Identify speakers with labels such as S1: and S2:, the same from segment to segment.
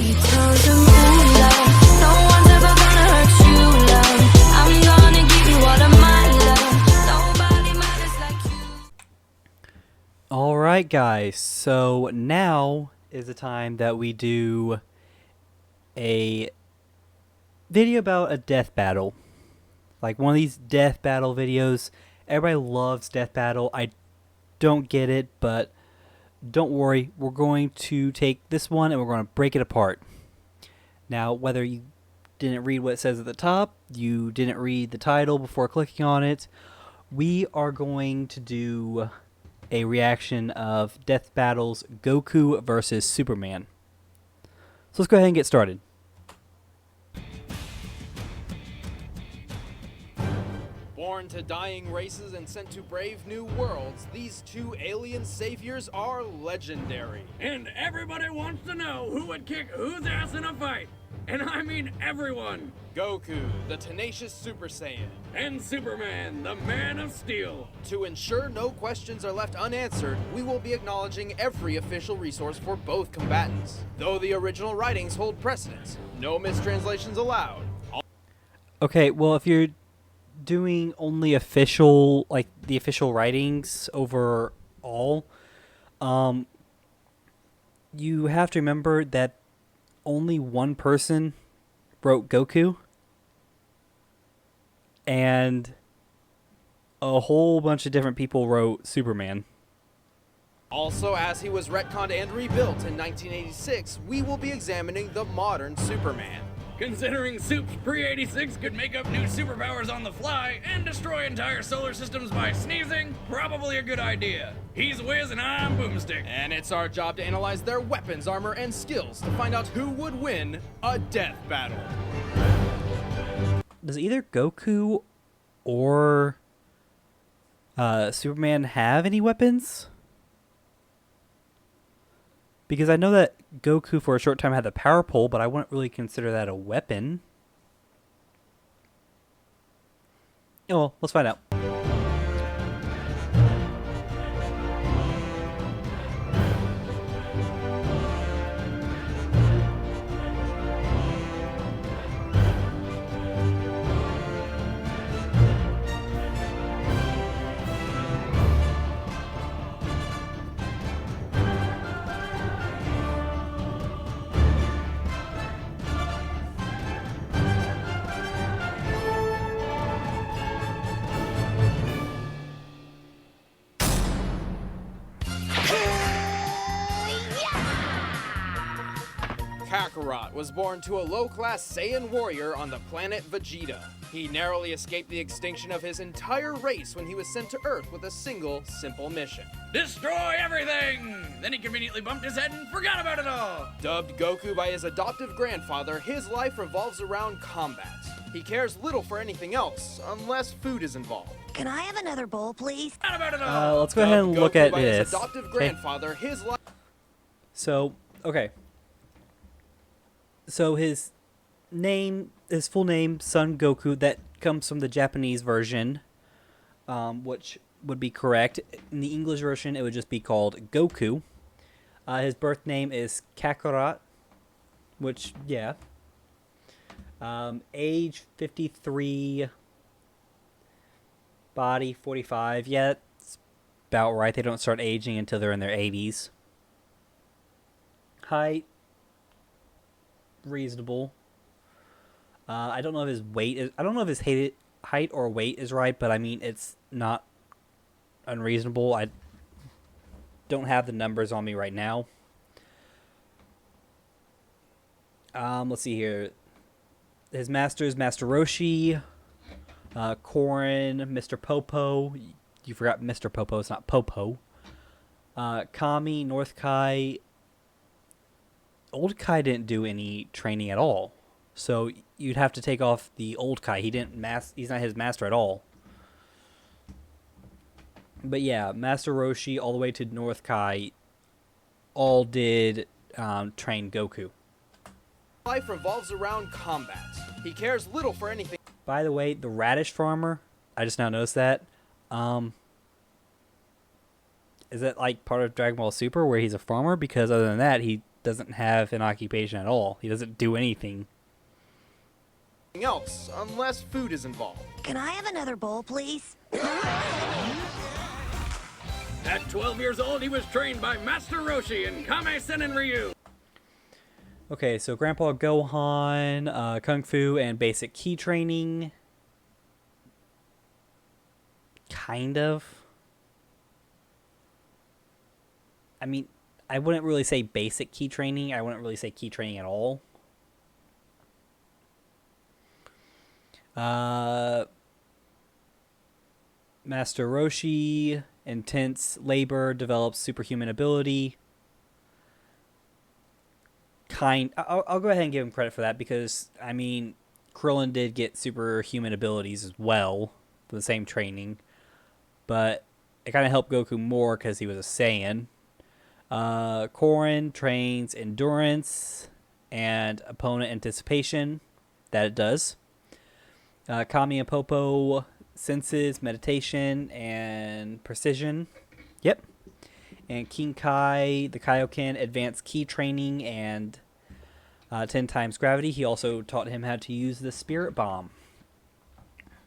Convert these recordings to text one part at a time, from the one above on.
S1: She tells him, ooh, love, no one's ever gonna hurt you, love. I'm gonna give you all of my love. Nobody matters like you.
S2: Alright guys, so now is the time that we do a video about a death battle. Like one of these death battle videos. Everybody loves death battle. I don't get it, but don't worry. We're going to take this one and we're going to break it apart. Now, whether you didn't read what it says at the top, you didn't read the title before clicking on it, we are going to do a reaction of Death Battle's Goku versus Superman. So let's go ahead and get started.
S3: Born to dying races and sent to brave new worlds, these two alien saviors are legendary.
S4: And everybody wants to know who would kick whose ass in a fight. And I mean everyone.
S3: Goku, the tenacious Super Saiyan.
S4: And Superman, the Man of Steel.
S3: To ensure no questions are left unanswered, we will be acknowledging every official resource for both combatants. Though the original writings hold precedence, no mistranslations allowed.
S2: Okay, well, if you're doing only official, like the official writings overall, you have to remember that only one person wrote Goku, and a whole bunch of different people wrote Superman.
S3: Also, as he was retconned and rebuilt in 1986, we will be examining the modern Superman.
S4: Considering Supes pre-86 could make up new superpowers on the fly and destroy entire solar systems by sneezing, probably a good idea. He's Wiz and I'm Boomstick.
S3: And it's our job to analyze their weapons, armor, and skills to find out who would win a death battle.
S2: Does either Goku or Superman have any weapons? Because I know that Goku for a short time had the power pole, but I wouldn't really consider that a weapon. Oh, well, let's find out.
S3: Kakarot was born to a low-class Saiyan warrior on the planet Vegeta. He narrowly escaped the extinction of his entire race when he was sent to Earth with a single, simple mission.
S4: Destroy everything! Then he conveniently bumped his head and forgot about it all.
S3: Dubbed Goku by his adoptive grandfather, his life revolves around combat. He cares little for anything else, unless food is involved.
S5: Can I have another bowl, please?
S4: Forgot about it all.
S2: Let's go ahead and look at
S3: by
S2: this.
S3: His adoptive
S2: Okay.
S3: grandfather, his life.
S2: So, okay. So his name, his full name, Son Goku, that comes from the Japanese version, which would be correct. In the English version, it would just be called Goku. His birth name is Kakarot, which, yeah. Age 53, body 45. Yeah, that's about right. They don't start aging until they're in their 80s. Height, reasonable. I don't know if his weight is, I don't know if his height or weight is right, but I mean it's not unreasonable. I don't have the numbers on me right now. Let's see here. His master is Master Roshi, Korin, Mr. Popo. You forgot Mr. Popo. It's not Popo. Kami, North Kai. Old Kai didn't do any training at all, so you'd have to take off the Old Kai. He's not his master at all. But yeah, Master Roshi all the way to North Kai all did train Goku.
S3: Life revolves around combat. He cares little for anything.
S2: By the way, the radish farmer, I just now noticed that. Is that like part of Dragon Ball Super where he's a farmer? Because other than that, he doesn't have an occupation at all. He doesn't do anything.
S3: else unless food is involved.
S5: Can I have another bowl, please?
S4: At 12 years old, he was trained by Master Roshi in Kame Ryu.
S2: Okay, so Grandpa Gohan, Kung Fu, and basic ki training. Kind of. I mean, I wouldn't really say basic ki training. I wouldn't really say ki training at all. Master Roshi, intense labor, develops superhuman ability. I'll go ahead and give him credit for that because, I mean, Krillin did get superhuman abilities as well for the same training. But it kind of helped Goku more because he was a Saiyan. Korin trains endurance and opponent anticipation. That it does. Kami and Popo senses, meditation, and precision. Yep. And King Kai, the Kaioken, advanced ki training and 10 times gravity. He also taught him how to use the Spirit Bomb.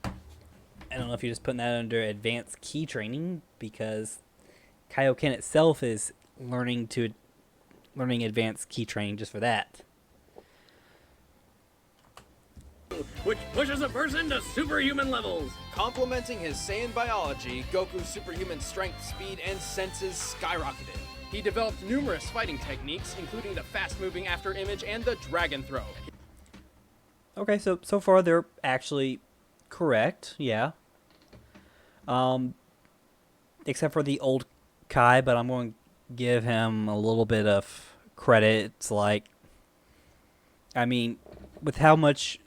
S2: I don't know if you're just putting that under advanced ki training because Kaioken itself is learning advanced ki training just for that.
S4: Which pushes a person to superhuman levels.
S3: Complementing his Saiyan biology, Goku's superhuman strength, speed, and senses skyrocketed. He developed numerous fighting techniques, including the fast-moving after image and the dragon throw.
S2: Okay, so far they're actually correct, yeah. Except for the old Kai, but I'm going to give him a little bit of credit. It's like, I mean, with how much,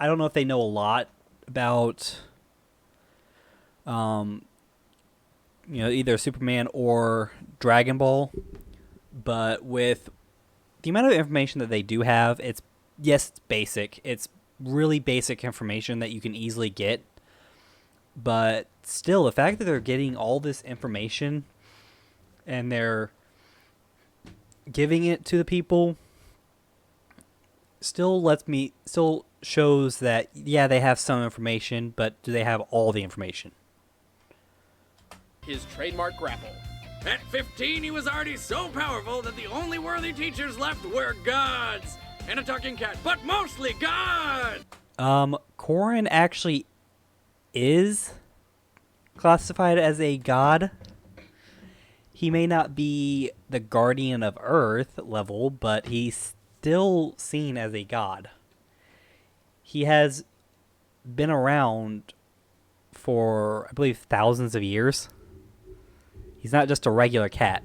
S2: I don't know if they know a lot about, either Superman or Dragon Ball, but with the amount of information that they do have, it's basic. It's really basic information that you can easily get. But still, the fact that they're getting all this information and they're giving it to the people still shows that, yeah, they have some information, but do they have all the information?
S3: His trademark grapple.
S4: At 15, he was already so powerful that the only worthy teachers left were gods. And a talking cat, but mostly gods!
S2: Korin actually is classified as a god. He may not be the guardian of Earth level, but he's still seen as a god. He has been around for, I believe, thousands of years. He's not just a regular cat.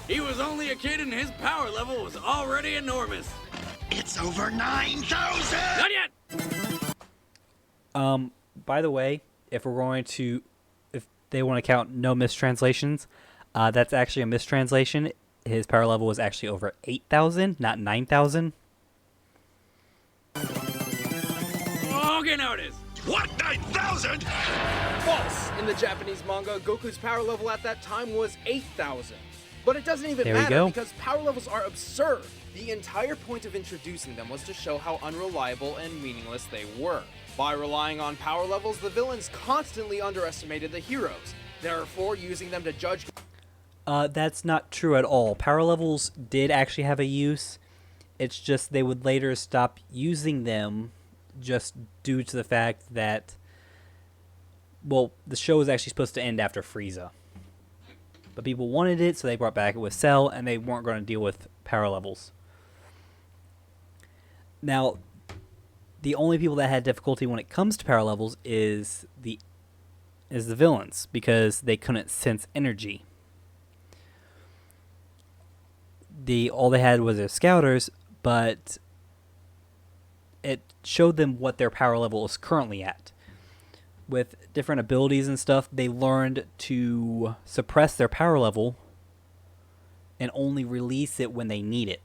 S4: He was only a kid and his power level was already enormous.
S6: It's over 9,000!
S4: Not yet!
S2: By the way, if they want to count no mistranslations, that's actually a mistranslation. His power level was actually over 8,000, not 9,000.
S4: Okay, now it is.
S6: What, 9,000?
S3: False! In the Japanese manga, Goku's power level at that time was 8,000. But it doesn't even
S2: There we
S3: matter
S2: go.
S3: because power levels are absurd. The entire point of introducing them was to show how unreliable and meaningless they were. By relying on power levels, the villains constantly underestimated the heroes, therefore using them to judge.
S2: That's not true at all. Power levels did actually have a use. It's just they would later stop using them just due to the fact that, well, the show was actually supposed to end after Frieza. But people wanted it, so they brought back it with Cell, and they weren't going to deal with power levels. Now, the only people that had difficulty when it comes to power levels is the villains, because they couldn't sense energy. All they had was their scouters, but it showed them what their power level is currently at. With different abilities and stuff, they learned to suppress their power level and only release it when they need it.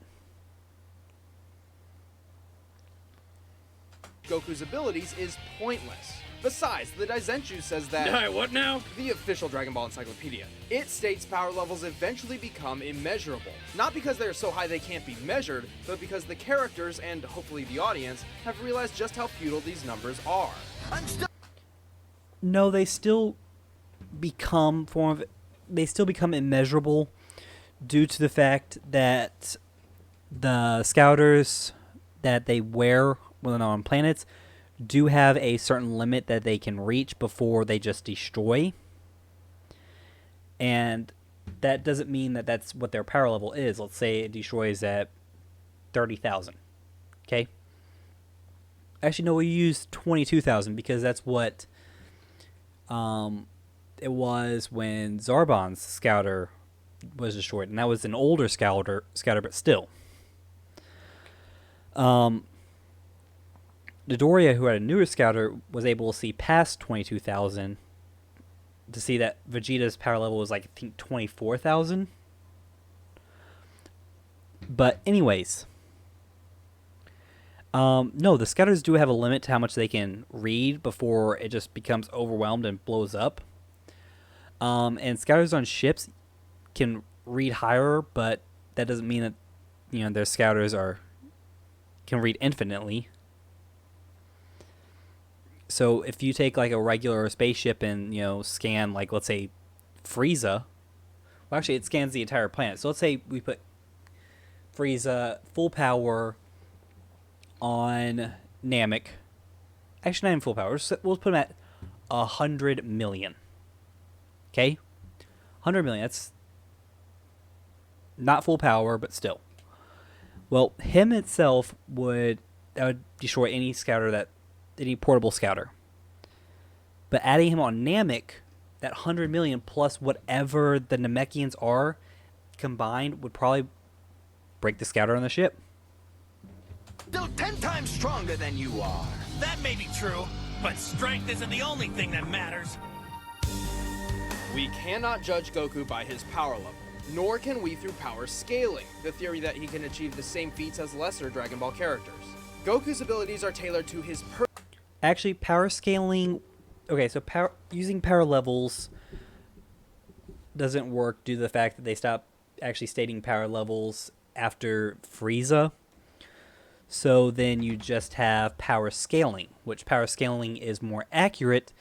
S3: Goku's abilities is pointless. Besides, the Daizenshuu says that...
S4: Die what now?
S3: The official Dragon Ball Encyclopedia. It states power levels eventually become immeasurable. Not because they are so high they can't be measured, but because the characters, and hopefully the audience, have realized just how futile these numbers are.
S2: No, they still become immeasurable due to the fact that the scouters that they wear when they're on planets do have a certain limit that they can reach before they just destroy. And that doesn't mean that that's what their power level is. Let's say it destroys at 30,000. Okay? Actually, no, we use 22,000 because that's what it was when Zarbon's scouter was destroyed. And that was an older scouter but still. Midoriya, who had a newer scouter, was able to see past 22,000 to see that Vegeta's power level was like, I think, 24,000. But anyways, no, the scouters do have a limit to how much they can read before it just becomes overwhelmed and blows up. And scouters on ships can read higher, but that doesn't mean that, you know, their scouters can read infinitely. So if you take like a regular spaceship and, you know, scan, like, let's say Frieza, well, actually it scans the entire planet. So let's say we put Frieza full power on Namek. Actually, not even full power. We'll put him at 100 million. Okay? 100 million. That's not full power, but still. Well, him itself would destroy any scouter any portable scouter. But adding him on Namek, that 100 million plus whatever the Namekians are combined would probably break the scouter on the ship.
S6: Still 10 times stronger than you are.
S7: That may be true, but strength isn't the only thing that matters.
S3: We cannot judge Goku by his power level, nor can we through power scaling, the theory that he can achieve the same feats as lesser Dragon Ball characters. Goku's abilities are tailored to his
S2: Actually, power scaling... Okay, so using power levels doesn't work due to the fact that they stopped actually stating power levels after Frieza. So then you just have power scaling, which power scaling is more accurate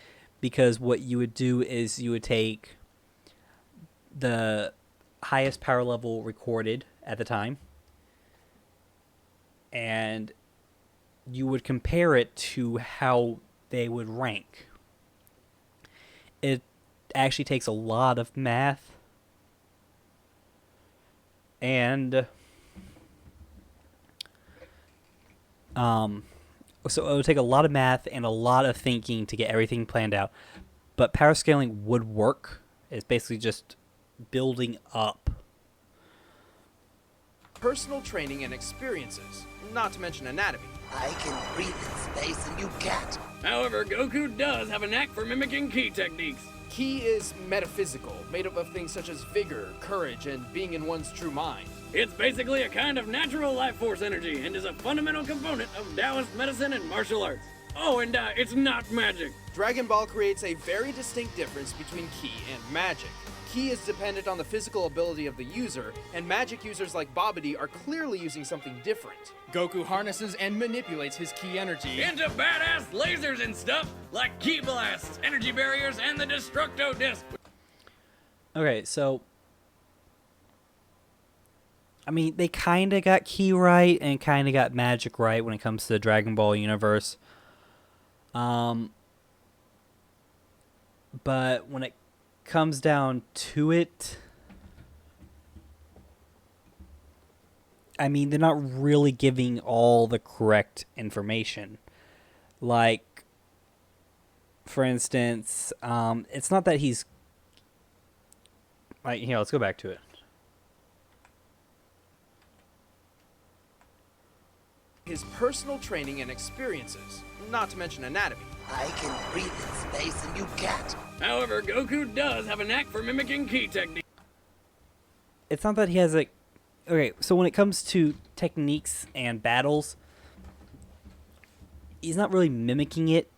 S2: because what you would do is you would take the highest power level recorded at the time and you would compare it to how they would rank. It actually takes a lot of math and so it would take a lot of math and a lot of thinking to get everything planned out. But power scaling would work. It's basically just building up.
S3: personal training and experiences, not to mention anatomy.
S6: I can breathe in space and you can't.
S4: However, Goku does have a knack for mimicking ki techniques.
S3: Ki is metaphysical, made up of things such as vigor, courage, and being in one's true mind.
S4: It's basically a kind of natural life force energy and is a fundamental component of Taoist medicine and martial arts. Oh, and it's not magic.
S3: Dragon Ball creates a very distinct difference between Ki and magic. Ki is dependent on the physical ability of the user, and magic users like Babidi are clearly using something different. Goku harnesses and manipulates his Ki energy
S4: Into badass lasers and stuff like ki blasts, energy barriers, and the Destructo Disc.
S2: Okay, so I mean, they kind of got Ki right and kind of got magic right when it comes to the Dragon Ball universe. But when it comes down to it, I mean, they're not really giving all the correct information. Like, for instance, it's not that he's like, here, let's go back to it.
S3: his personal training and experiences, not to mention anatomy.
S6: I can breathe in space and you can't.
S4: However, Goku does have a knack for mimicking ki techniques.
S2: It's not that he has a... Okay, so when it comes to techniques and battles, he's not really mimicking it.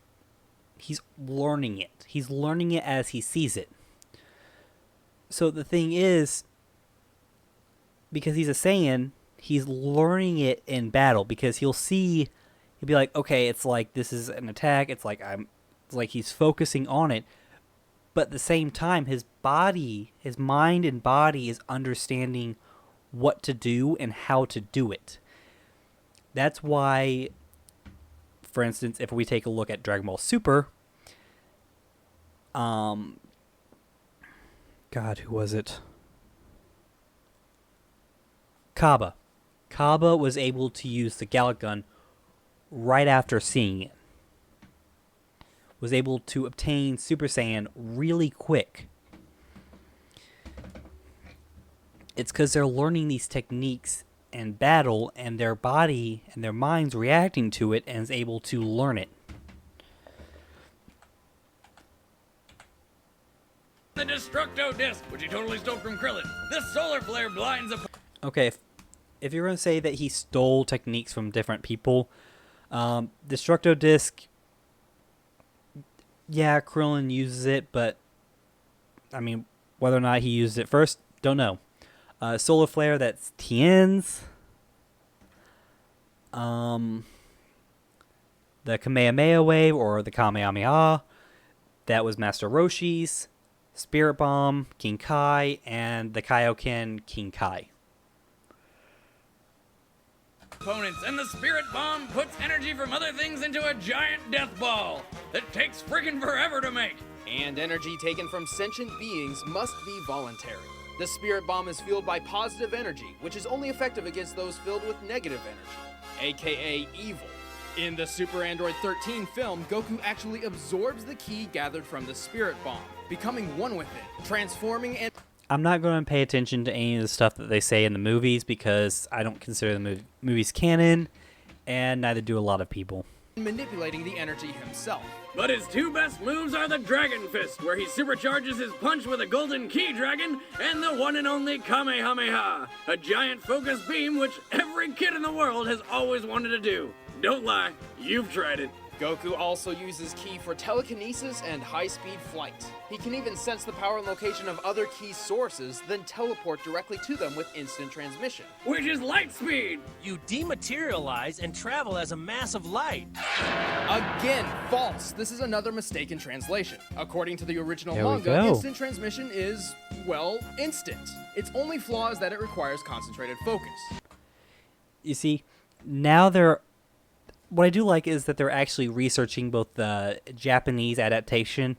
S2: He's learning it. He's learning it as he sees it. So the thing is, because he's a Saiyan, he's learning it in battle, because he'll be like, okay, it's like this is an attack. It's like he's focusing on it. But at the same time, his mind and body is understanding what to do and how to do it. That's why, for instance, if we take a look at Dragon Ball Super, God, who was it? Kaba. Kaba was able to use the Gallic Gun right after seeing it. Was able to obtain Super Saiyan really quick. It's because they're learning these techniques in battle, and their body and their mind's reacting to it and is able to learn it.
S4: The Destructo Disc, which he totally stole from Krillin. This solar flare blinds a...
S2: Okay, if you're going to say that he stole techniques from different people, Destructo Disc, yeah, Krillin uses it, but, I mean, whether or not he used it first, don't know. Solar Flare, that's Tien's. The Kamehameha Wave, or the Kamehameha, that was Master Roshi's. Spirit Bomb, King Kai, and the Kaioken, King Kai.
S4: Opponents, and the Spirit Bomb puts energy from other things into a giant death ball that takes friggin' forever to make.
S3: And energy taken from sentient beings must be voluntary. The Spirit Bomb is fueled by positive energy, which is only effective against those filled with negative energy, aka evil. In the Super Android 13 film, Goku actually absorbs the ki gathered from the Spirit Bomb, becoming one with it, transforming and...
S2: I'm not going to pay attention to any of the stuff that they say in the movies because I don't consider the movies canon, and neither do a lot of people.
S3: manipulating the energy himself.
S4: But his two best moves are the Dragon Fist, where he supercharges his punch with a golden key dragon, and the one and only Kamehameha, a giant focus beam which every kid in the world has always wanted to do. Don't lie, you've tried it.
S3: Goku also uses ki for telekinesis and high-speed flight. He can even sense the power and location of other ki sources, then teleport directly to them with instant transmission.
S4: Which is light speed!
S7: You dematerialize and travel as a mass of light.
S3: Again, false! This is another mistaken translation. According to the original
S2: There we
S3: manga,
S2: go.
S3: instant transmission is, well, instant. Its only flaw is that it requires concentrated focus.
S2: You see, now they're... What I do like is that they're actually researching both the Japanese adaptation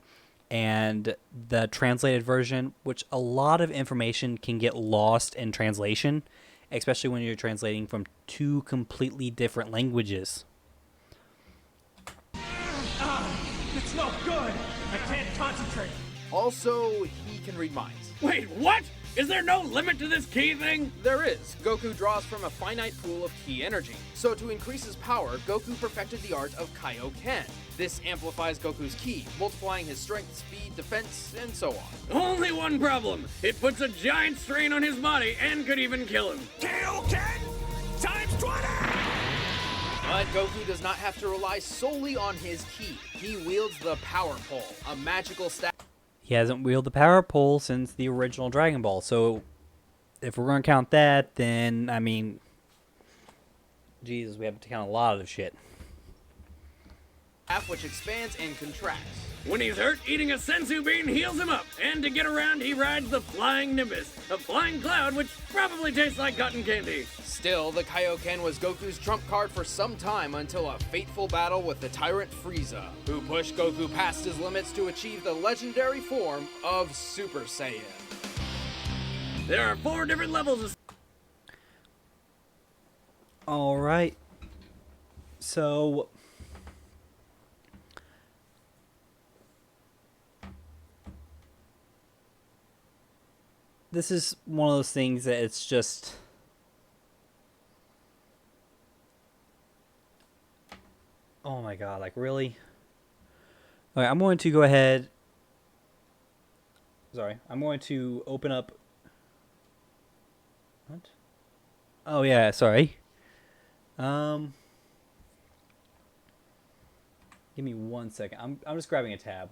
S2: and the translated version, which a lot of information can get lost in translation, especially when you're translating from two completely different languages.
S7: It's no good. I can't concentrate.
S3: Also, he can read minds.
S4: Wait, what? Is there no limit to this key thing?
S3: There is. Goku draws from a finite pool of ki energy. So to increase his power, Goku perfected the art of Kaioken. This amplifies Goku's ki, multiplying his strength, speed, defense, and so on.
S4: Only one problem. It puts a giant strain on his body and could even kill him.
S7: Kaioken times 20!
S3: But Goku does not have to rely solely on his ki. He wields the Power Pole, a magical staff.
S2: He hasn't wielded the power pole since the original Dragon Ball, so if we're going to count that, then, I mean, Jesus, we have to count a lot of shit.
S3: Which expands and contracts.
S4: When he's hurt, eating a sensu bean heals him up, and to get around, he rides the Flying Nimbus, a flying cloud which probably tastes like cotton candy.
S3: Still, the Kaioken was Goku's trump card for some time until a fateful battle with the Tyrant Frieza, who pushed Goku past his limits to achieve the legendary form of Super Saiyan.
S4: There are 4 different levels of...
S2: Alright. So... This is one of those things that it's just... Oh my god, like really? Okay, I'm going to go ahead... Sorry, I'm going to open up... What? Oh yeah, sorry. Yeah, Give me 1 second. I'm just grabbing a tab.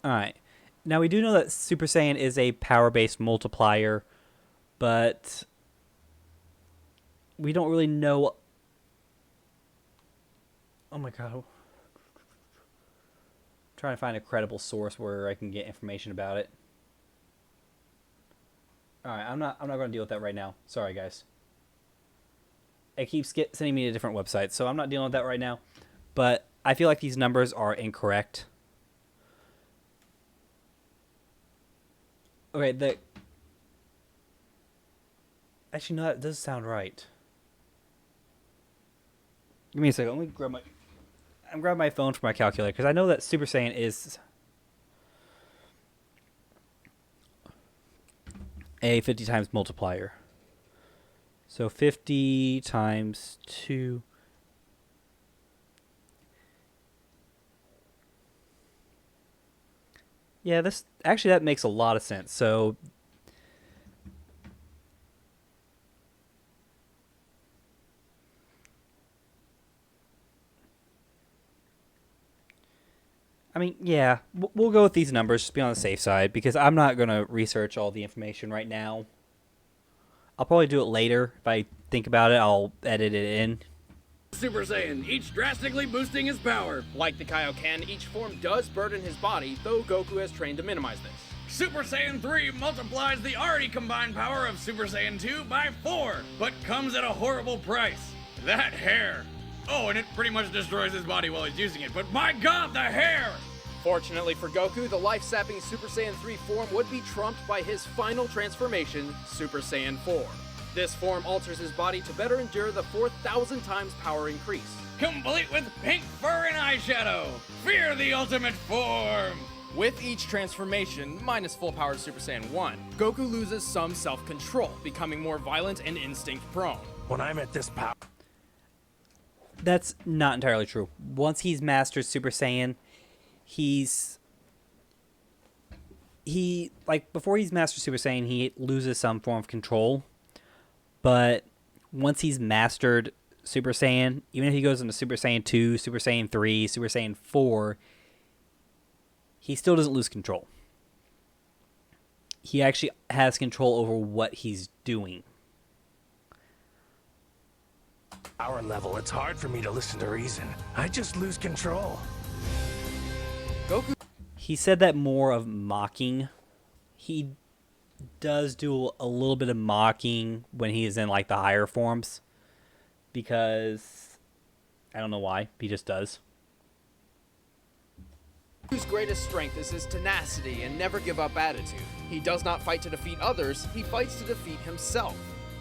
S2: Alright. Now we do know that Super Saiyan is a power-based multiplier, but we don't really know. Oh my god. I'm trying to find a credible source where I can get information about it. Alright, I'm not going to deal with that right now. Sorry, guys. It keeps sending me to different websites, so I'm not dealing with that right now. But I feel like these numbers are incorrect. Okay, actually, no, that does sound right. Give me a second. Let me grab I'm grabbing my phone for my calculator, because I know that Super Saiyan is a 50 times multiplier. So 50 times 2. Yeah, that makes a lot of sense. So I mean, yeah, we'll go with these numbers, just be on the safe side, because I'm not going to research all the information right now. I'll probably do it later. If I think about it, I'll edit it in.
S4: Super Saiyan, each drastically boosting his power.
S3: Like the Kaioken, each form does burden his body, though Goku has trained to minimize this.
S4: Super Saiyan 3 multiplies the already combined power of Super Saiyan 2 by 4, but comes at a horrible price. That hair. Oh, and it pretty much destroys his body while he's using it, but my god, the hair!
S3: Fortunately for Goku, the life-sapping Super Saiyan 3 form would be trumped by his final transformation, Super Saiyan 4. This form alters his body to better endure the 4,000 times power increase.
S4: Complete with pink fur and eyeshadow. Fear the ultimate form.
S3: With each transformation, minus full-powered Super Saiyan 1, Goku loses some self-control, becoming more violent and instinct-prone.
S7: When I'm at this power.
S2: That's not entirely true. Once he's mastered Super Saiyan, before he's mastered Super Saiyan, he loses some form of control. But once he's mastered Super Saiyan, even if he goes into Super Saiyan 2, Super Saiyan 3, Super Saiyan 4, he still doesn't lose control. He actually has control over what he's doing.
S7: Power level, it's hard for me to listen to reason. I just lose control.
S3: Goku.
S2: He said that more of mocking. He does do a little bit of mocking when he is in like the higher forms, because I don't know why, he just does.
S3: Goku's greatest strength is his tenacity and never give up attitude. He does not fight to defeat others, he fights to defeat himself.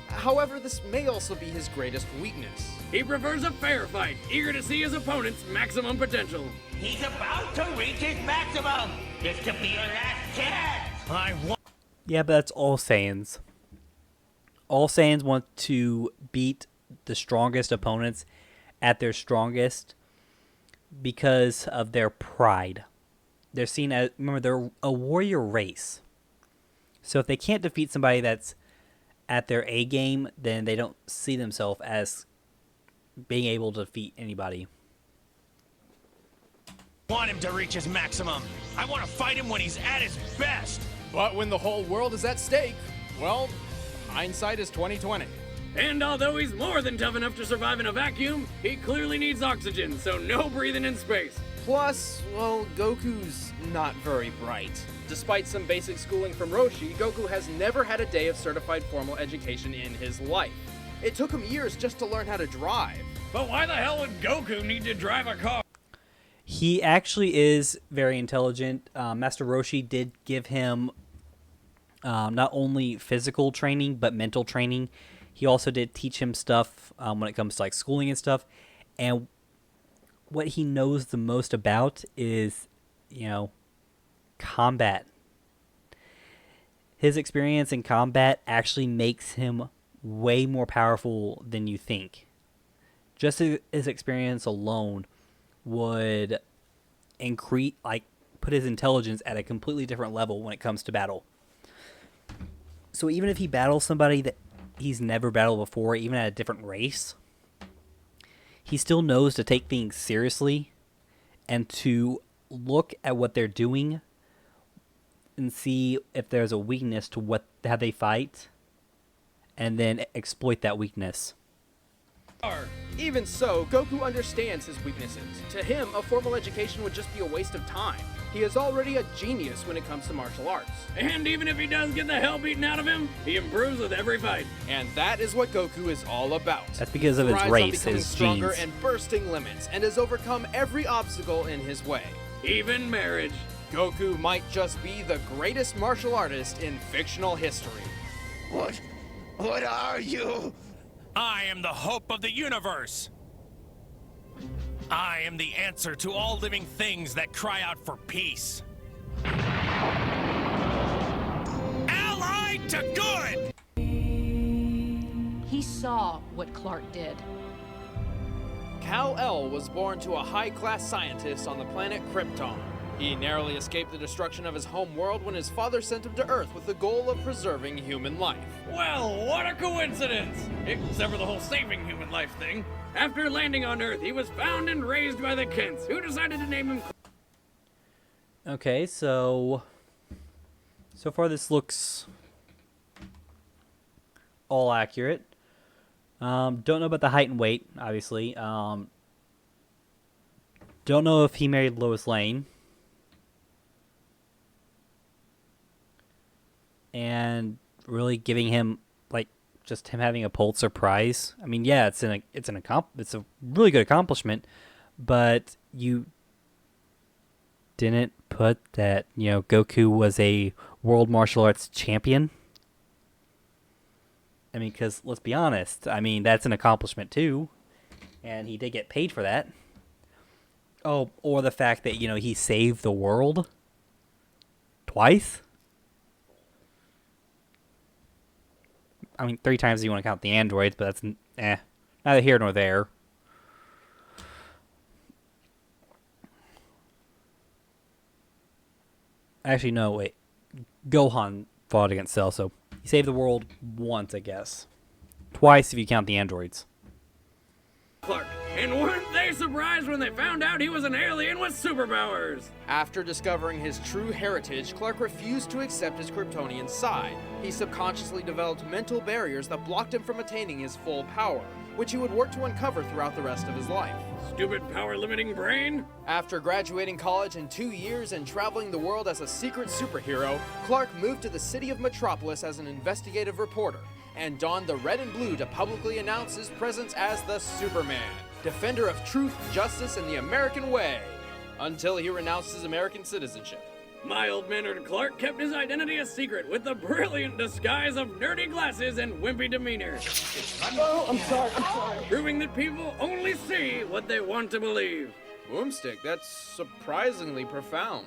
S3: However, this may also be his greatest weakness.
S4: He prefers a fair fight, eager to see his opponent's maximum potential.
S8: He's about to reach his maximum. This could be your last chance.
S2: Yeah, but that's all Saiyans. All Saiyans want to beat the strongest opponents at their strongest because of their pride. They're seen as, remember, they're a warrior race. So if they can't defeat somebody that's at their A game, then they don't see themselves as being able to defeat anybody.
S7: I want him to reach his maximum. I want to fight him when he's at his best.
S3: But when the whole world is at stake, well, hindsight is 20/20.
S4: And although he's more than tough enough to survive in a vacuum, he clearly needs oxygen, so no breathing in space.
S3: Plus, well, Goku's not very bright. Despite some basic schooling from Roshi, Goku has never had a day of certified formal education in his life. It took him years just to learn how to drive.
S4: But why the hell would Goku need to drive a car?
S2: He actually is very intelligent. Master Roshi did give him not only physical training, but mental training. He also did teach him stuff when it comes to like schooling and stuff. And what he knows the most about is, combat. His experience in combat actually makes him way more powerful than you think. just his experience alone would increase, like, put his intelligence at a completely different level when it comes to battle. So even if he battles somebody that he's never battled before, even at a different race, he still knows to take things seriously and to look at what they're doing and see if there's a weakness to how they fight, and then exploit that weakness.
S3: Even so, Goku understands his weaknesses. To him, a formal education would just be a waste of time. He is already a genius when it comes to martial arts.
S4: And even if he does get the hell beaten out of him, he improves with every fight.
S3: And that is what Goku is all about.
S2: That's because of his
S3: Thrives on
S2: race,
S3: becoming
S2: his
S3: stronger
S2: genes.
S3: and bursting limits, and has overcome every obstacle in his way.
S4: Even marriage.
S3: Goku might just be the greatest martial artist in fictional history.
S6: What are you?
S7: I am the hope of the universe. I am the answer to all living things that cry out for peace. Allied to good!
S9: He saw what Clark did.
S3: Kal-El was born to a high-class scientist on the planet Krypton. He narrowly escaped the destruction of his home world when his father sent him to Earth with the goal of preserving human life.
S4: Well, what a coincidence! Except for the whole saving human life thing. After landing on Earth, he was found and raised by the Kents, who decided to name him...
S2: Okay, so far this looks all accurate. Don't know about the height and weight, obviously. Don't know if he married Lois Lane. And really giving him, like, just him having a Pulitzer Prize. I mean, yeah, it's a really good accomplishment, but you didn't put that, Goku was a world martial arts champion. I mean, because let's be honest, I mean, that's an accomplishment too, and he did get paid for that. Oh, or the fact that, he saved the world twice. I mean, 3 times if you want to count the androids, but that's, neither here nor there. Actually, no, wait. Gohan fought against Cell, so he saved the world once, I guess. Twice if you count the androids.
S4: Clark. And weren't they surprised when they found out he was an alien with superpowers?
S3: After discovering his true heritage, Clark refused to accept his Kryptonian side. He subconsciously developed mental barriers that blocked him from attaining his full power, which he would work to uncover throughout the rest of his life.
S4: Stupid power-limiting brain?
S3: After graduating college in 2 years and traveling the world as a secret superhero, Clark moved to the city of Metropolis as an investigative reporter, and donned the red and blue to publicly announce his presence as the Superman, defender of truth, justice, and the American way, until he renounced his American citizenship.
S4: Mild-mannered Clark kept his identity a secret with the brilliant disguise of nerdy glasses and wimpy demeanor. I'm sorry. Proving that people only see what they want to believe.
S3: Boomstick, that's surprisingly profound.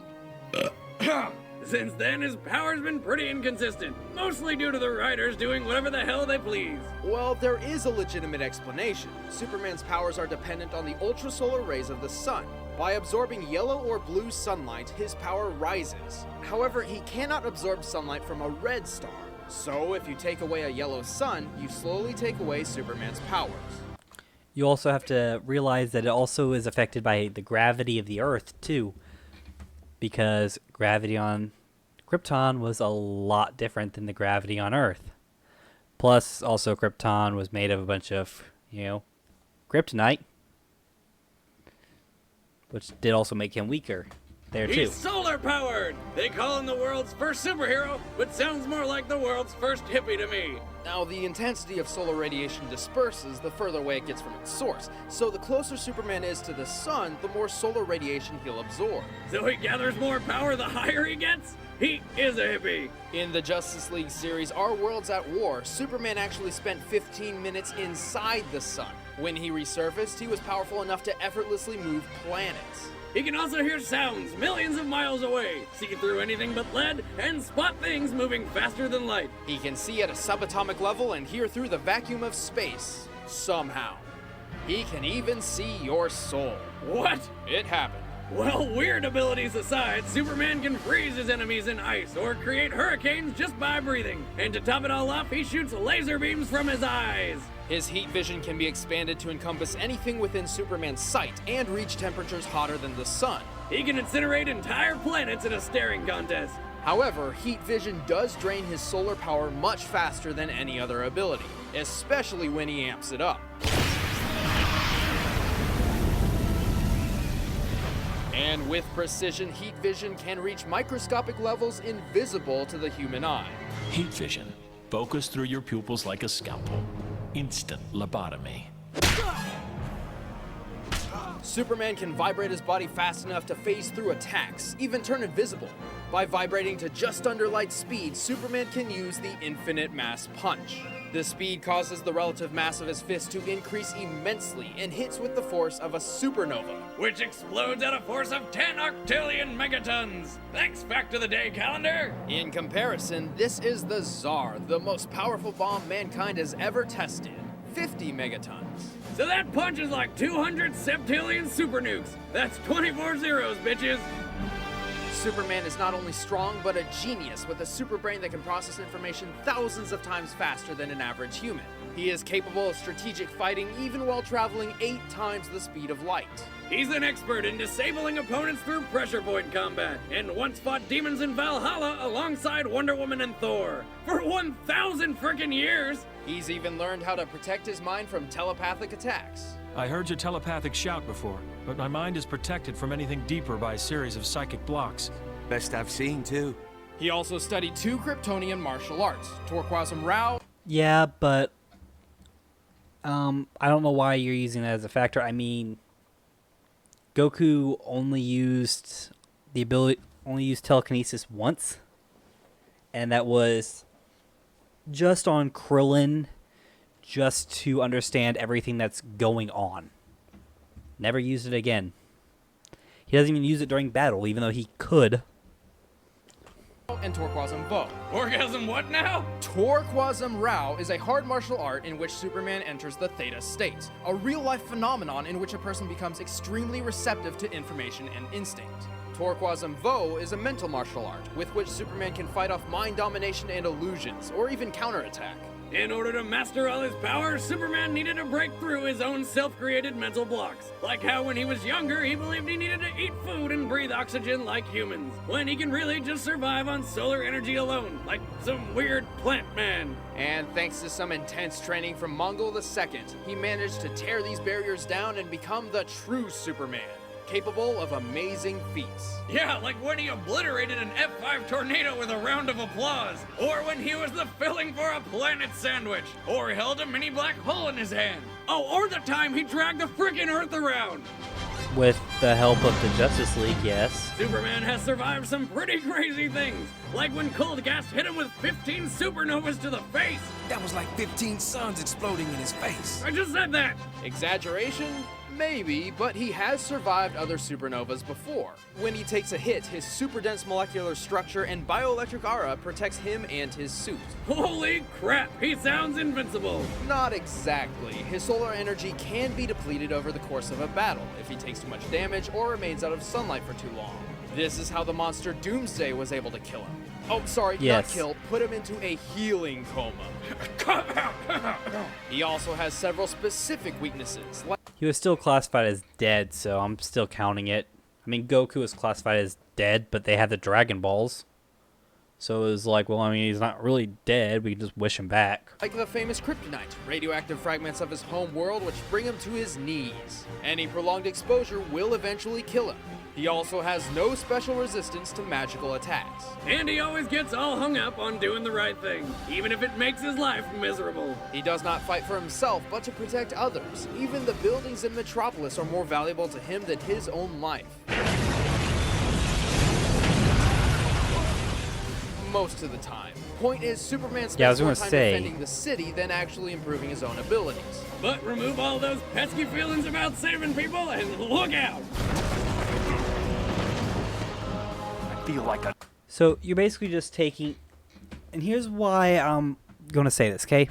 S4: Since then, his power's been pretty inconsistent, mostly due to the writers doing whatever the hell they please.
S3: Well, there is a legitimate explanation. Superman's powers are dependent on the ultrasolar rays of the sun. By absorbing yellow or blue sunlight, his power rises. However, he cannot absorb sunlight from a red star. So, if you take away a yellow sun, you slowly take away Superman's powers.
S2: You also have to realize that it also is affected by the gravity of the Earth, too. Because gravity on Krypton was a lot different than the gravity on Earth. Plus, also, Krypton was made of a bunch of, kryptonite. Which did also make him weaker there, too.
S4: He's solar-powered! They call him the world's first superhero, but sounds more like the world's first hippie to me.
S3: Now, the intensity of solar radiation disperses the further away it gets from its source, so the closer Superman is to the sun, the more solar radiation he'll absorb.
S4: So he gathers more power the higher he gets? He is a hippie.
S3: In the Justice League series, Our World's at War, Superman actually spent 15 minutes inside the sun. When he resurfaced, he was powerful enough to effortlessly move planets.
S4: He can also hear sounds millions of miles away, see through anything but lead, and spot things moving faster than light.
S3: He can see at a subatomic level and hear through the vacuum of space. Somehow. He can even see your soul.
S4: What?
S3: It happened.
S4: Well, weird abilities aside, Superman can freeze his enemies in ice or create hurricanes just by breathing. And to top it all off, he shoots laser beams from his eyes.
S3: His heat vision can be expanded to encompass anything within Superman's sight and reach temperatures hotter than the sun.
S4: He can incinerate entire planets in a staring contest.
S3: However, heat vision does drain his solar power much faster than any other ability, especially when he amps it up. And with precision, heat vision can reach microscopic levels invisible to the human eye.
S10: Heat vision. Focus through your pupils like a scalpel. Instant lobotomy.
S3: Superman can vibrate his body fast enough to phase through attacks, even turn invisible. By vibrating to just under light speed, Superman can use the infinite mass punch. The speed causes the relative mass of his fist to increase immensely and hits with the force of a supernova,
S4: which explodes at a force of 10 octillion megatons. Thanks, Fact of the Day calendar.
S3: In comparison, this is the Tsar, the most powerful bomb mankind has ever tested. 50 megatons.
S4: So that punch is like 200 septillion super nukes. That's 24 zeros, bitches.
S3: Superman is not only strong, but a genius with a super brain that can process information thousands of times faster than an average human. He is capable of strategic fighting even while traveling 8 times the speed of light.
S4: He's an expert in disabling opponents through pressure point combat, and once fought demons in Valhalla alongside Wonder Woman and Thor. For 1,000 frickin' years!
S3: He's even learned how to protect his mind from telepathic attacks.
S11: I heard your telepathic shout before, but my mind is protected from anything deeper by a series of psychic blocks.
S6: Best I've seen, too.
S3: He also studied 2 Kryptonian martial arts, Turquoise Rao.
S2: Yeah, but I don't know why you're using that as a factor. I mean, Goku only used telekinesis once, and that was just on Krillin, just to understand everything that's going on. Never used it again. He doesn't even use it during battle, even though he could.
S3: And Turquoise Vo.
S4: Orgasm what now?
S3: Turquoise Rao is a hard martial art in which Superman enters the Theta state, a real-life phenomenon in which a person becomes extremely receptive to information and instinct. Turquoise Vo is a mental martial art with which Superman can fight off mind domination and illusions, or even counterattack.
S4: In order to master all his powers, Superman needed to break through his own self-created mental blocks. Like how when he was younger, he believed he needed to eat food and breathe oxygen like humans, when he can really just survive on solar energy alone, like some weird plant man.
S3: And thanks to some intense training from Mongol II, he managed to tear these barriers down and become the true Superman, capable of amazing feats.
S4: Yeah, like when he obliterated an F5 tornado with a round of applause, or when he was the filling for a planet sandwich, or held a mini black hole in his hand. Oh, or the time he dragged the frickin' Earth around.
S2: With the help of the Justice League, yes.
S4: Superman has survived some pretty crazy things, like when cold gas hit him with 15 supernovas to the face.
S6: That was like 15 suns exploding in his face.
S4: I just said that.
S3: Exaggeration? Maybe, but he has survived other supernovas before. When he takes a hit, his super dense molecular structure and bioelectric aura protects him and his suit.
S4: Holy crap, he sounds invincible.
S3: Not exactly. His solar energy can be depleted over the course of a battle if he takes too much damage or remains out of sunlight for too long. This is how the monster Doomsday was able to kill him. Oh, sorry,
S2: yes.
S3: Not kill, put him into a healing coma. He also has several specific weaknesses.
S2: He was still classified as dead, so I'm still counting it. I mean, Goku was classified as dead, but they had the Dragon Balls. So it was like, well, I mean, he's not really dead. We can just wish him back.
S3: Like the famous kryptonite, radioactive fragments of his home world which bring him to his knees. Any prolonged exposure will eventually kill him. He also has no special resistance to magical attacks.
S4: And he always gets all hung up on doing the right thing, even if it makes his life miserable.
S3: He does not fight for himself, but to protect others. Even the buildings in Metropolis are more valuable to him than his own life. Most of the time. Point is, Superman spends more time defending the city than actually improving his own abilities.
S4: But remove all those pesky feelings about saving people and look out!
S7: Feel like a...
S2: So you're basically just taking, and here's why I'm going to say this, okay?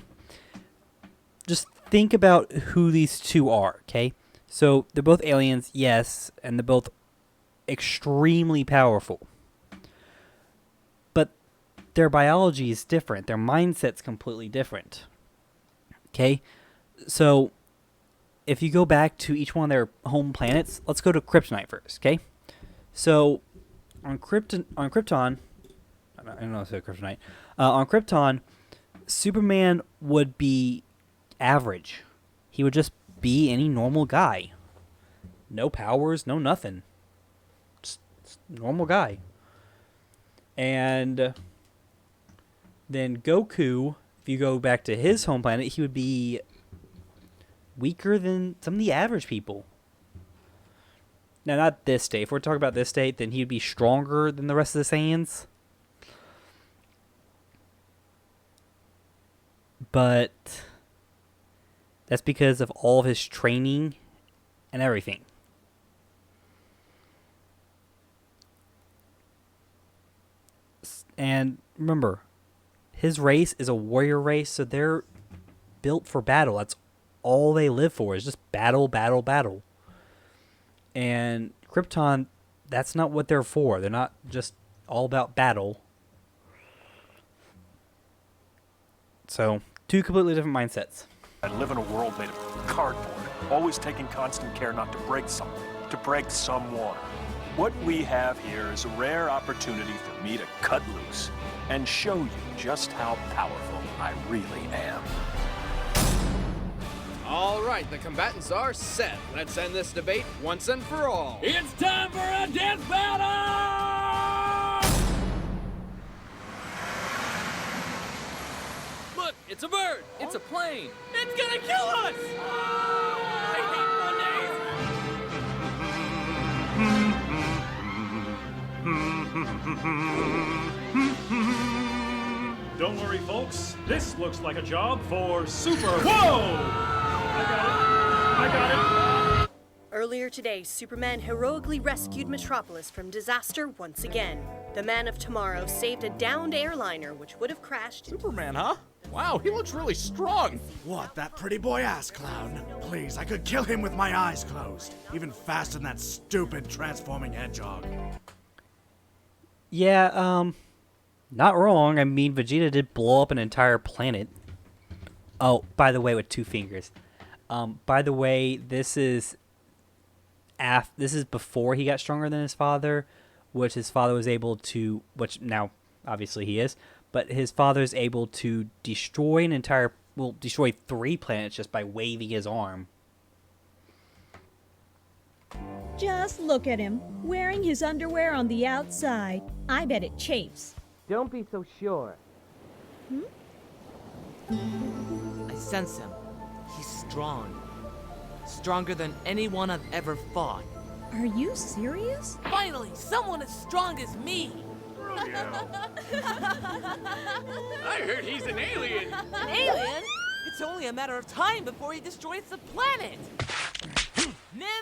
S2: Just think about who these two are, okay? So they're both aliens, yes, and they're both extremely powerful. But their biology is different. Their mindset's completely different. Okay? So if you go back to each one of their home planets, let's go to Kryptonite first, okay? So on Krypton, I don't know if it's Kryptonite. On Krypton, Superman would be average. He would just be any normal guy. No powers, no nothing. Just normal guy. And then Goku, if you go back to his home planet, he would be weaker than some of the average people. Now, not this state. If we're talking about this state, then he'd be stronger than the rest of the Saiyans. But that's because of all of his training and everything. And remember, his race is a warrior race, so they're built for battle. That's all they live for, is just battle, battle, battle. And Krypton, that's not what they're for. They're not just all about battle. So, two completely different mindsets.
S7: I live in a world made of cardboard, always taking constant care not to break something, to break someone. What we have here is a rare opportunity for me to cut loose and show you just how powerful I really am.
S3: All right, the combatants are set. Let's end this debate once and for all.
S4: It's time for a death battle! Look, it's a bird. It's a plane. It's gonna kill us! I
S11: Don't worry, folks. This looks like a job for Super... Whoa! I got it.
S12: Earlier today, Superman heroically rescued Metropolis from disaster once again. The Man of Tomorrow saved a downed airliner which would have crashed.
S6: Superman, huh? Wow, he looks really strong.
S13: What, that pretty boy ass clown? Please, I could kill him with my eyes closed. Even faster than that stupid transforming hedgehog.
S2: Yeah, not wrong. I mean, Vegeta did blow up an entire planet. Oh, by the way, with 2 fingers. By the way, this is before he got stronger than his father, which his father was able to, which now obviously he is, but his father is able to destroy destroy 3 planets just by waving his arm.
S14: Just look at him, wearing his underwear on the outside. I bet it chafes.
S15: Don't be so sure.
S16: I sense him. He's strong. Stronger than anyone I've ever fought.
S14: Are you serious?
S16: Finally, someone as strong as me!
S4: I heard he's an alien!
S16: An alien? It's only a matter of time before he destroys the planet! Nimbus!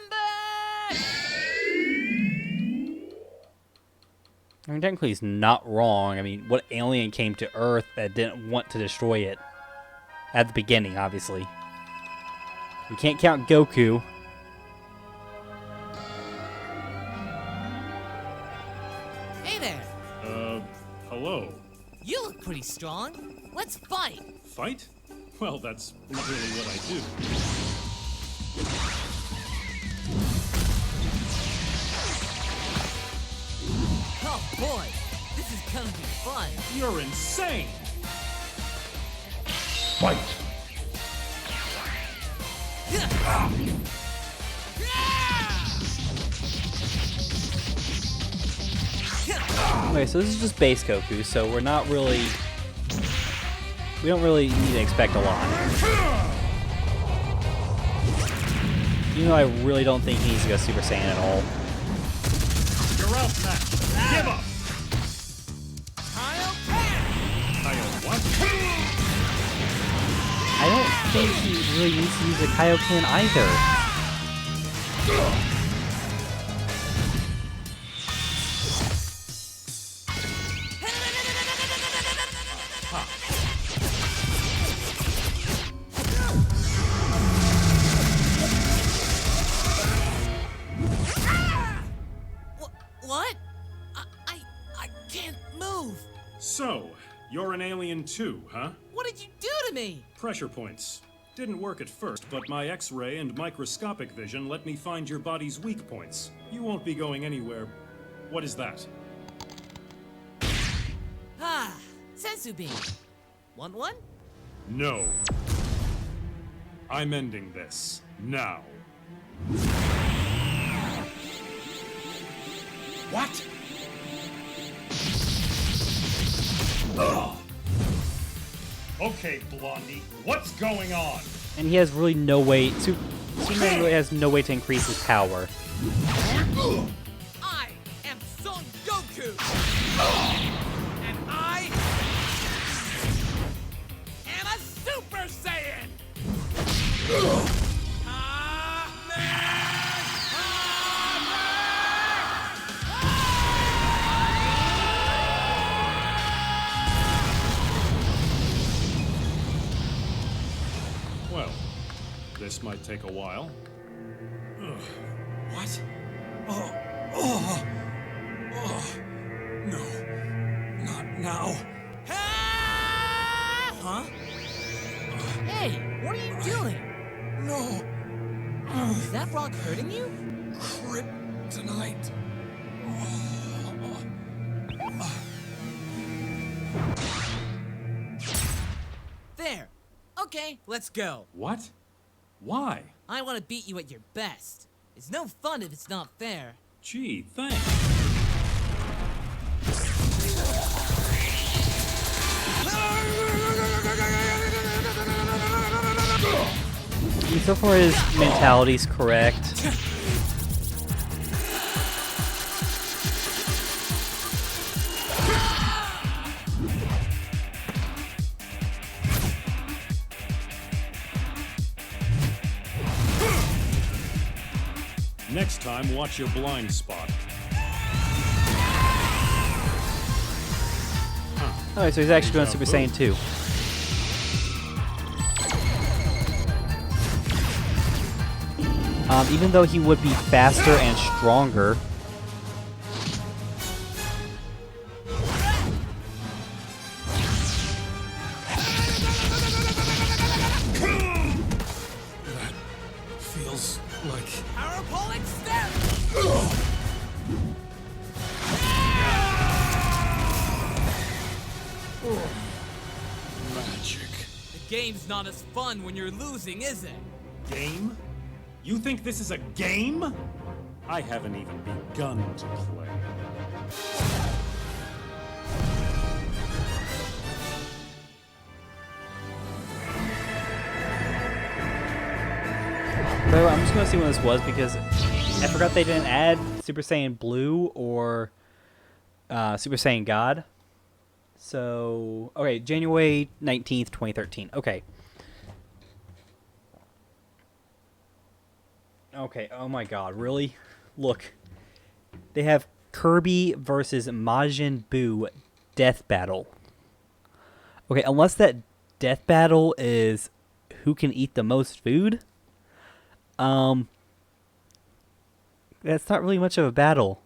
S2: I mean, technically he's not wrong. I mean, what alien came to Earth that didn't want to destroy it? At the beginning, obviously. We can't count Goku.
S16: Hey there!
S11: Hello.
S16: You look pretty strong. Let's fight!
S11: Fight? Well, that's not really what I do.
S16: Oh boy, this is gonna be fun.
S11: You're insane!
S7: Fight!
S2: Okay, so this is just base Goku, so we don't really need to expect a lot. You know, I really don't think he needs to go Super Saiyan at all.
S11: You're outmatched. Give up! What?
S2: I don't think he really needs to use the Kaioken either.
S11: an alien too, huh?
S16: What did you do to me?
S11: Pressure points. Didn't work at first, but my X-ray and microscopic vision let me find your body's weak points. You won't be going anywhere. What is that?
S16: Ah, sensu beam. Want one?
S11: No. I'm ending this. Now.
S6: What?
S11: Ugh. Okay, Blondie, what's going on?
S2: And he has really no way. Superman really has no way to increase his power.
S16: I am Son Goku! And I am a Super Saiyan!
S11: Well, this might take a while. Ugh. What? Oh, no, not now.
S16: Huh? Hey, what are you doing?
S6: No.
S16: Is that rock hurting you?
S6: Kryptonite.
S16: There. Okay, let's go.
S11: What? Why?
S16: I want to beat you at your best. It's no fun if it's not fair.
S11: Gee, thanks.
S2: I mean, so far his mentality's correct.
S11: Next time, watch your blind spot.
S2: Alright, so he's actually going Super Saiyan 2. Even though he would be faster and stronger.
S6: That feels like...
S16: Parabolic step!
S11: Magic.
S16: The game's not as fun when you're losing, is it?
S11: Game? You think this is a game? I haven't even begun to play.
S2: So I'm just going to see when this was because I forgot they didn't add Super Saiyan Blue or Super Saiyan God. So, okay, January 19th, 2013. Okay. Okay, oh my god, really? Look. They have Kirby versus Majin Buu Death Battle. Okay, unless that death battle is who can eat the most food, that's not really much of a battle.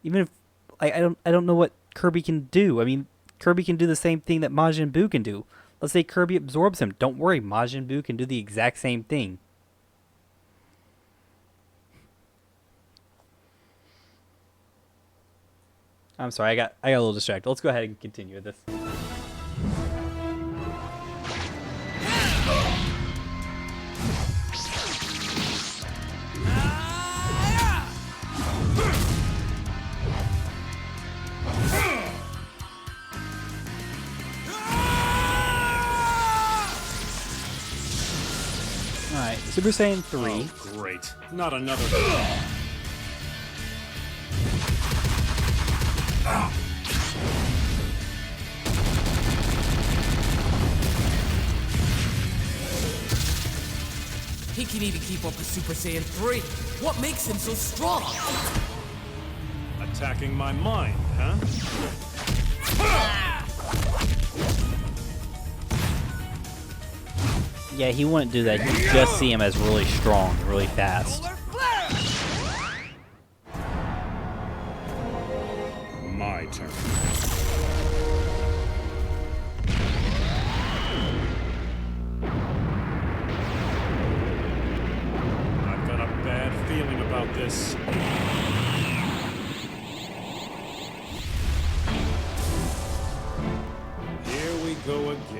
S2: Even if I don't know what Kirby can do. I mean, Kirby can do the same thing that Majin Buu can do. Let's say Kirby absorbs him. Don't worry, Majin Buu can do the exact same thing. I'm sorry, I got a little distracted. Let's go ahead and continue with this. Alright, Super Saiyan 3.
S11: Oh, great. Not another...
S16: He can even keep up with Super Saiyan 3. What makes him so strong?
S11: Attacking my mind, huh?
S2: Yeah, he wouldn't do that. You just see him as really strong, really fast.
S11: My turn.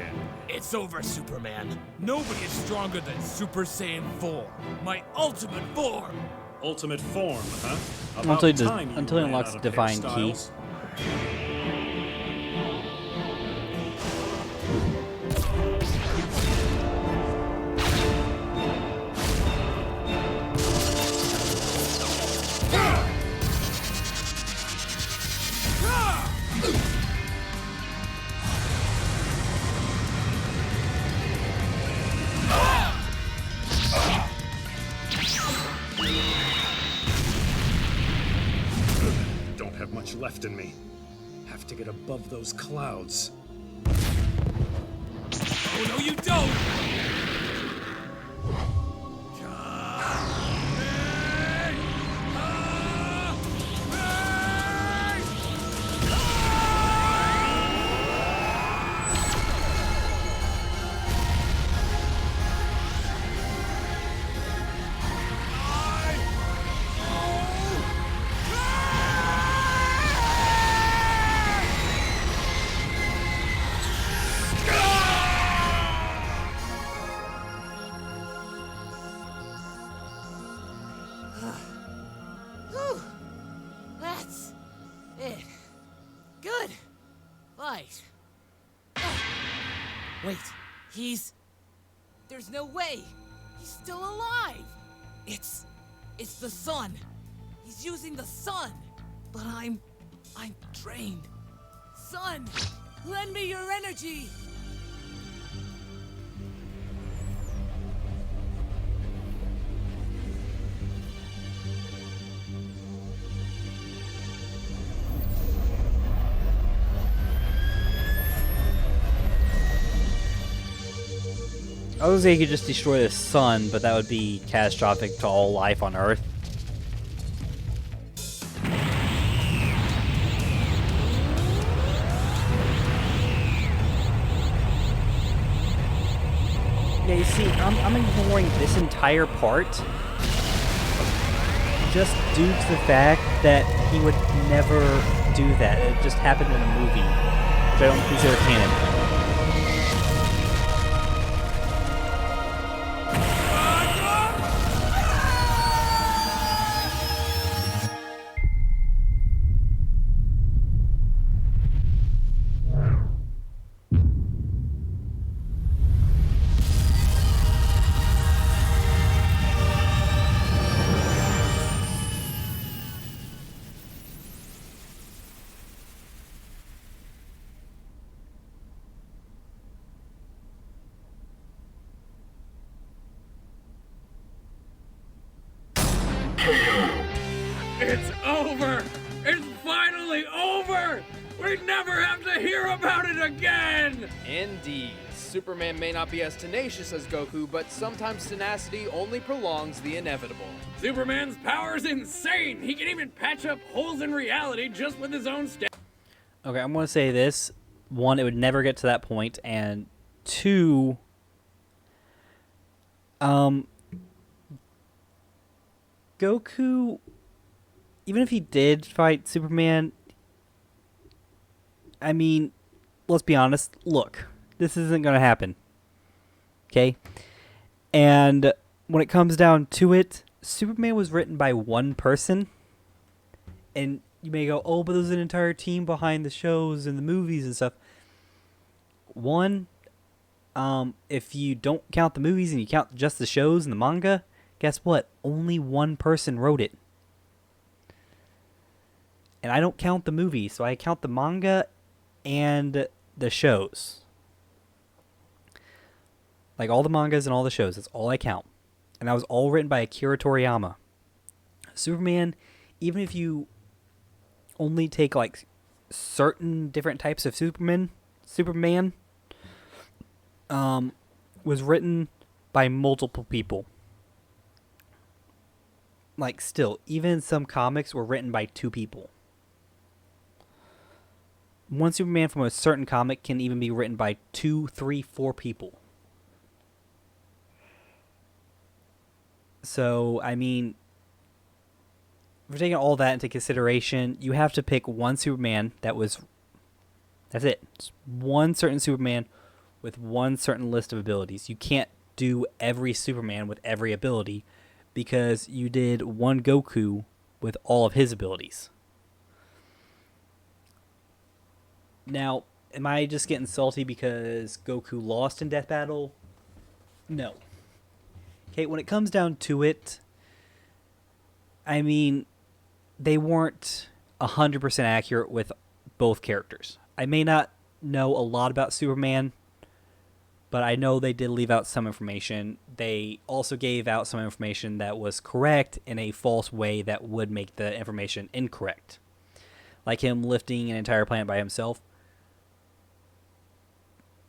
S11: again.
S16: It's over, Superman. Nobody is stronger than Super Saiyan 4. My ultimate form.
S11: Ultimate form, huh?
S2: Until he,
S11: About time you
S2: until he
S11: ran
S2: unlocks
S11: out of
S2: Divine Key.
S11: hairstyles. Don't have much left in me. Have to get above those clouds.
S16: Oh, no, you don't! Whew. That's it. Good fight. Wait, there's no way. He's still alive. It's the sun. He's using the sun. But I'm drained. Sun, lend me your energy.
S2: I was gonna say you could just destroy the sun, but that would be catastrophic to all life on Earth. Yeah, you see, I'm ignoring this entire part just due to the fact that he would never do that. It just happened in a movie, which I don't consider canon.
S4: It's over! It's finally over! We never have to hear about it again!
S3: Indeed. Superman may not be as tenacious as Goku, but sometimes tenacity only prolongs the inevitable.
S4: Superman's power's insane! He can even patch up holes in reality just with his own step.
S2: Okay, I'm going to say this. One, it would never get to that point, and two, Goku, even if he did fight Superman, I mean, let's be honest, look, this isn't going to happen, okay? And when it comes down to it, Superman was written by one person, and you may go, oh, but there's an entire team behind the shows and the movies and stuff. One, if you don't count the movies and you count just the shows and the manga, guess what? Only one person wrote it. And I don't count the movies, so I count the manga and the shows. Like all the mangas and all the shows, that's all I count. And that was all written by Akira Toriyama. Superman, even if you only take like certain different types of Superman was written by multiple people. Like still, even some comics were written by two people. One Superman from a certain comic can even be written by 2, 3, 4 people. So, I mean, if we're taking all that into consideration, you have to pick one Superman that's it. Just one certain Superman with one certain list of abilities. You can't do every Superman with every ability because you did one Goku with all of his abilities. Now, am I just getting salty because Goku lost in Death Battle? No. Okay, when it comes down to it, I mean, they weren't 100% accurate with both characters. I may not know a lot about Superman, but I know they did leave out some information. They also gave out some information that was correct in a false way that would make the information incorrect. Like him lifting an entire planet by himself.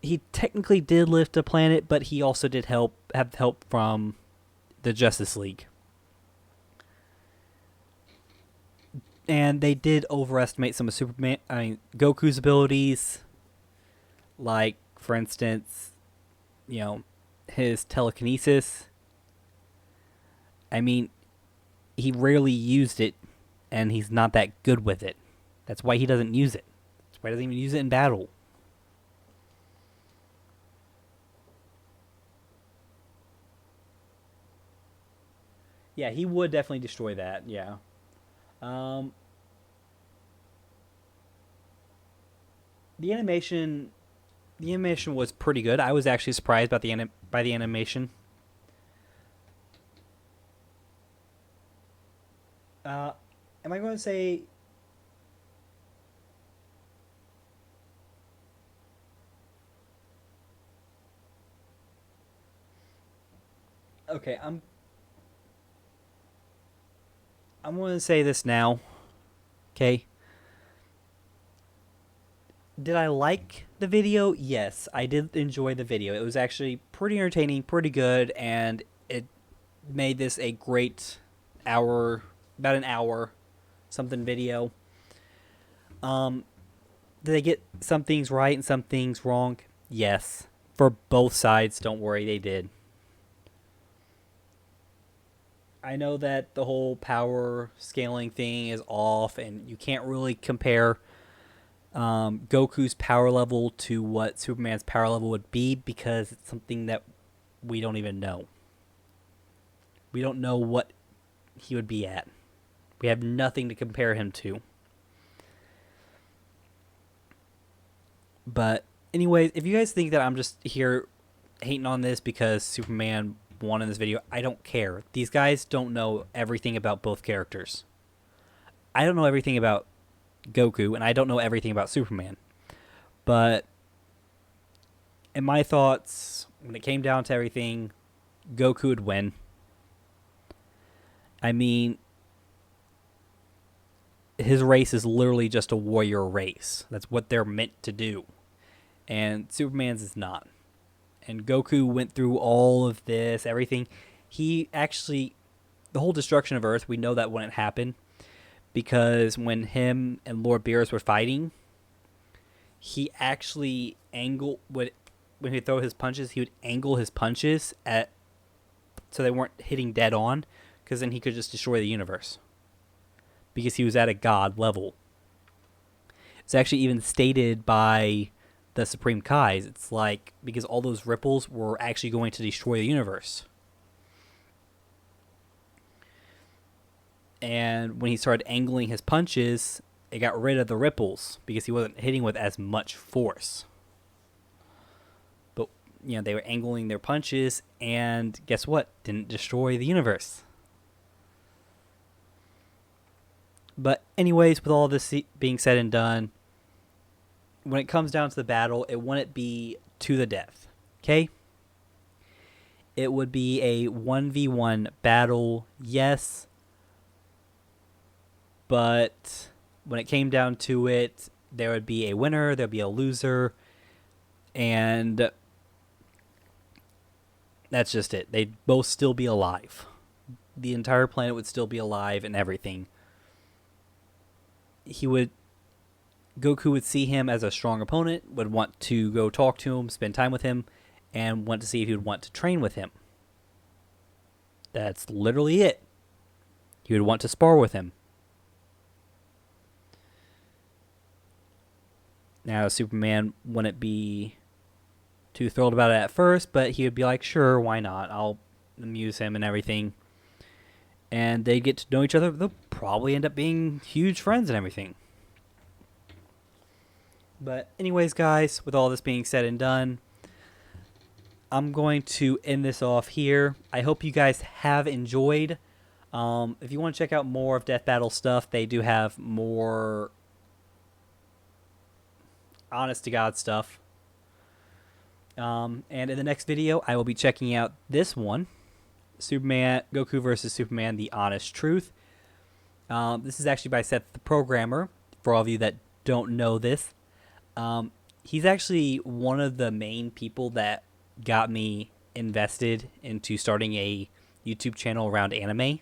S2: He technically did lift a planet, but he also did have help from the Justice League. And they did overestimate some of Goku's abilities. Like, for instance, his telekinesis. I mean, he rarely used it, and he's not that good with it. That's why he doesn't use it. That's why he doesn't even use it in battle. Yeah, he would definitely destroy that, yeah. The animation was pretty good. I was actually surprised by the animation. Am I going to say... Okay, I'm going to say this now. Okay. Did I like the video? Yes, I did enjoy the video. It was actually pretty entertaining, pretty good, and it made this a great about an hour something video. Did they get some things right and some things wrong? Yes. For both sides, don't worry, they did. I know that the whole power scaling thing is off, and you can't really compare Goku's power level to what Superman's power level would be because it's something that we don't even know. We don't know what he would be at. We have nothing to compare him to. But anyways, if you guys think that I'm just here hating on this because Superman won in this video, I don't care. These guys don't know everything about both characters. I don't know everything about Goku, and I don't know everything about Superman. But in my thoughts, when it came down to everything, Goku would win. I mean, his race is literally just a warrior race. That's what they're meant to do. And Superman's is not. And Goku went through all of this, everything. He actually, the whole destruction of Earth, we know that wouldn't happen. Because when him and Lord Beerus were fighting, he actually when he'd throw his punches, he would angle his punches so they weren't hitting dead on. Because then he could just destroy the universe. Because he was at a god level. It's actually even stated by the Supreme Kais. It's like, because all those ripples were actually going to destroy the universe. And when he started angling his punches, it got rid of the ripples because he wasn't hitting with as much force. But, they were angling their punches, and guess what? Didn't destroy the universe. But anyways, with all this being said and done, when it comes down to the battle, it wouldn't be to the death. Okay? It would be a 1v1 battle, yes. But when it came down to it, there would be a winner, there would be a loser, and that's just it. They'd both still be alive. The entire planet would still be alive and everything. Goku would see him as a strong opponent, would want to go talk to him, spend time with him, and want to see if he would want to train with him. That's literally it. He would want to spar with him. Now, Superman wouldn't be too thrilled about it at first, but he would be like, sure, why not? I'll amuse him and everything. And they get to know each other. They'll probably end up being huge friends and everything. But anyways, guys, with all this being said and done, I'm going to end this off here. I hope you guys have enjoyed. If you want to check out more of Death Battle stuff, they do have more honest to God stuff. And in the next video, I will be checking out this one, Superman Goku versus Superman: The Honest Truth. This is actually by Seth the Programmer. For all of you that don't know this, he's actually one of the main people that got me invested into starting a YouTube channel around anime.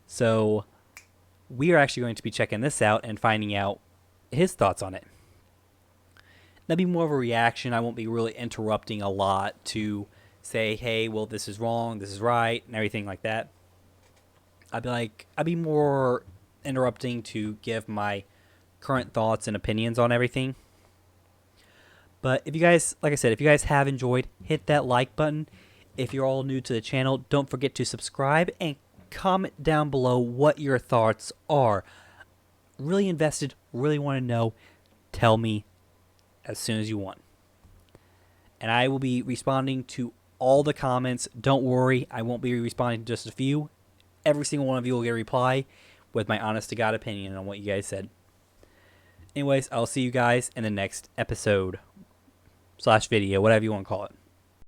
S2: So we are actually going to be checking this out and finding out his thoughts on it. That'd be more of a reaction. I won't be really interrupting a lot to say, hey, well, this is wrong, this is right, and everything like that. I'd be more interrupting to give my current thoughts and opinions on everything. But if you guys, like I said, if you guys have enjoyed, hit that like button. If you're all new to the channel, don't forget to subscribe and comment down below what your thoughts are. Really invested, really want to know. Tell me as soon as you want. And I will be responding to all the comments. Don't worry, I won't be responding to just a few. Every single one of you will get a reply with my honest to God opinion on what you guys said. Anyways, I'll see you guys in the next episode / video, whatever you want to call it.